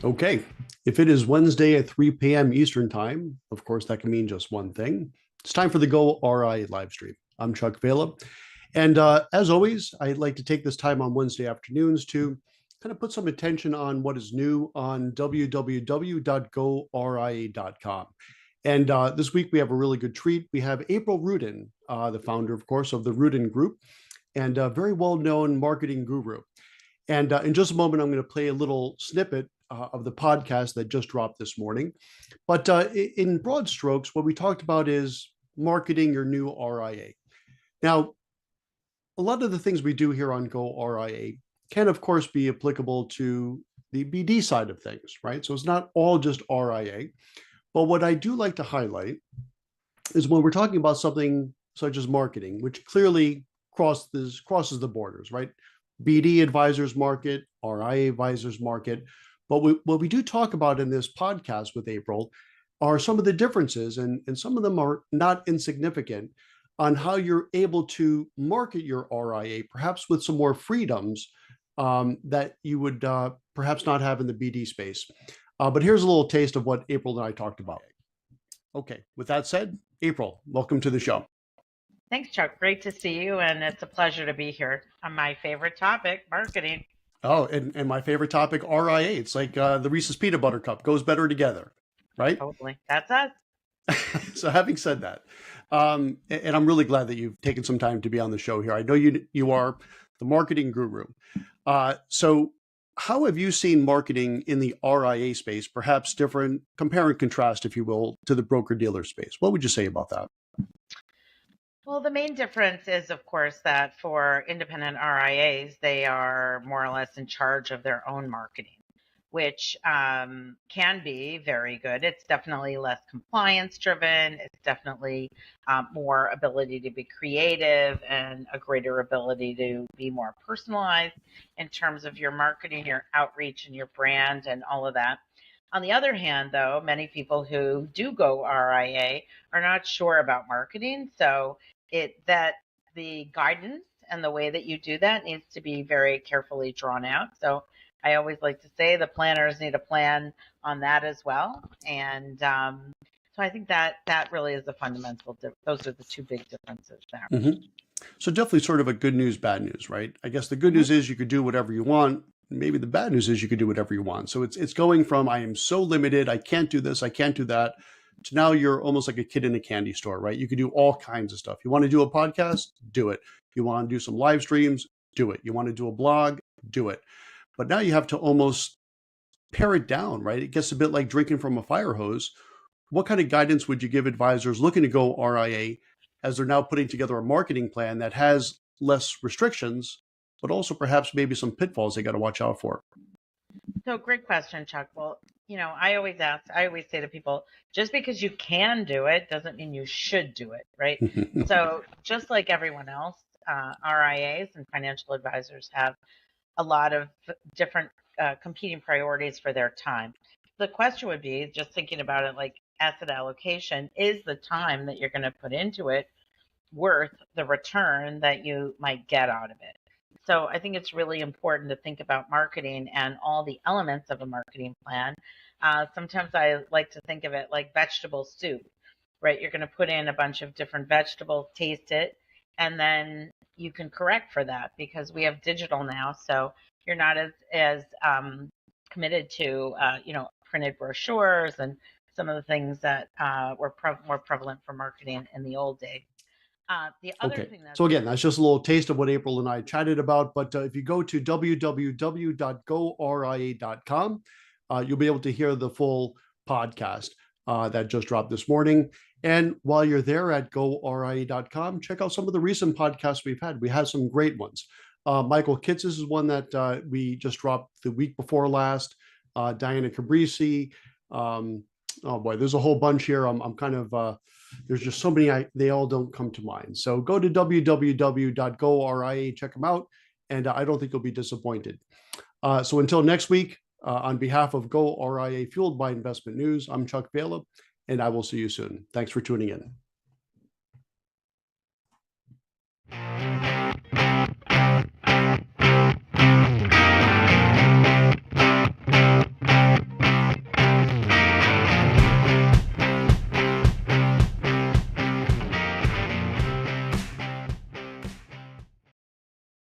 Okay, if it is Wednesday at 3 p.m. Eastern Time, of course, that can mean just one thing. It's time for the goRIA live stream. I'm Chuck Vela. And as always, I'd like to take this time on Wednesday afternoons to kind of put some attention on what is new on www.goria.com. And this week, we have a really good treat. We have April Rudin, the founder, of course, of the Rudin Group, and a very well-known marketing guru. And in just a moment, I'm going to play a little snippet of the podcast that just dropped this morning. But in broad strokes, what we talked about is marketing your new RIA. Now, a lot of the things we do here on goRIA can, of course, be applicable to the BD side of things, right? So it's not all just RIA. But what I do like to highlight is when we're talking about something such as marketing, which clearly crosses the borders, right? BD advisors market, RIA advisors market. But what we do talk about in this podcast with April are some of the differences, and some of them are not insignificant, on how you're able to market your RIA, perhaps with some more freedoms that you would perhaps not have in the BD space. But here's a little taste of what April and I talked about. Okay, with that said, April, welcome to the show. Thanks, Chuck. Great to see you, and it's a pleasure to be here on my favorite topic, marketing. Oh, and my favorite topic, RIA. It's like the Reese's Peanut Butter Cup, goes better together, right? Totally. That's us. So having said that, and I'm really glad that you've taken some time to be on the show here. I know you are the marketing guru. So how have you seen marketing in the RIA space, perhaps different, compare and contrast, if you will, to the broker-dealer space? What would you say about that? Well, the main difference is, of course, that for independent RIAs, they are more or less in charge of their own marketing, which can be very good. It's definitely less compliance driven. It's definitely more ability to be creative and a greater ability to be more personalized in terms of your marketing, your outreach, and your brand and all of that. On the other hand, though, many people who do go RIA are not sure about marketing. So that the guidance and the way that you do that needs to be very carefully drawn out. So I always like to say the planners need a plan on that as well. And so I think that really is the fundamental those are the two big differences there. Mm-hmm. So definitely sort of a good news, bad news, right? I guess the good news is you could do whatever you want. Maybe the bad news is you could do whatever you want. So it's going from I am so limited, I can't do this, I can't do that, to now you're almost like a kid in a candy store, right? You can do all kinds of stuff. You want to do a podcast? Do it. You want to do some live streams? Do it. You want to do a blog? Do it. But now you have to almost pare it down, right? It gets a bit like drinking from a fire hose. What kind of guidance would you give advisors looking to go RIA as they're now putting together a marketing plan that has less restrictions, but also perhaps maybe some pitfalls they got to watch out for? So great question, Chuck. Well, I always say to people, just because you can do it doesn't mean you should do it, right? So just like everyone else, RIAs and financial advisors have a lot of different competing priorities for their time. The question would be, just thinking about it like asset allocation, is the time that you're going to put into it worth the return that you might get out of it? So I think it's really important to think about marketing and all the elements of a marketing plan. Sometimes I like to think of it like vegetable soup, right? You're going to put in a bunch of different vegetables, taste it, and then you can correct for that because we have digital now. So you're not as committed to, printed brochures and some of the things that were more prevalent for marketing in the old days. The other thing so again, that's just a little taste of what April and I chatted about. But if you go to www.goria.com, you'll be able to hear the full podcast that just dropped this morning. And while you're there at goria.com, check out some of the recent podcasts we've had. We had some great ones. Michael Kitts is one that we just dropped the week before last. Diana Cabrisi. Oh boy, there's a whole bunch here. I'm kind of, there's just so many, they all don't come to mind. So go to www.goria, check them out, and I don't think you'll be disappointed. So until next week, on behalf of goRIA, fueled by investment news, I'm Chuck Vela, and I will see you soon. Thanks for tuning in.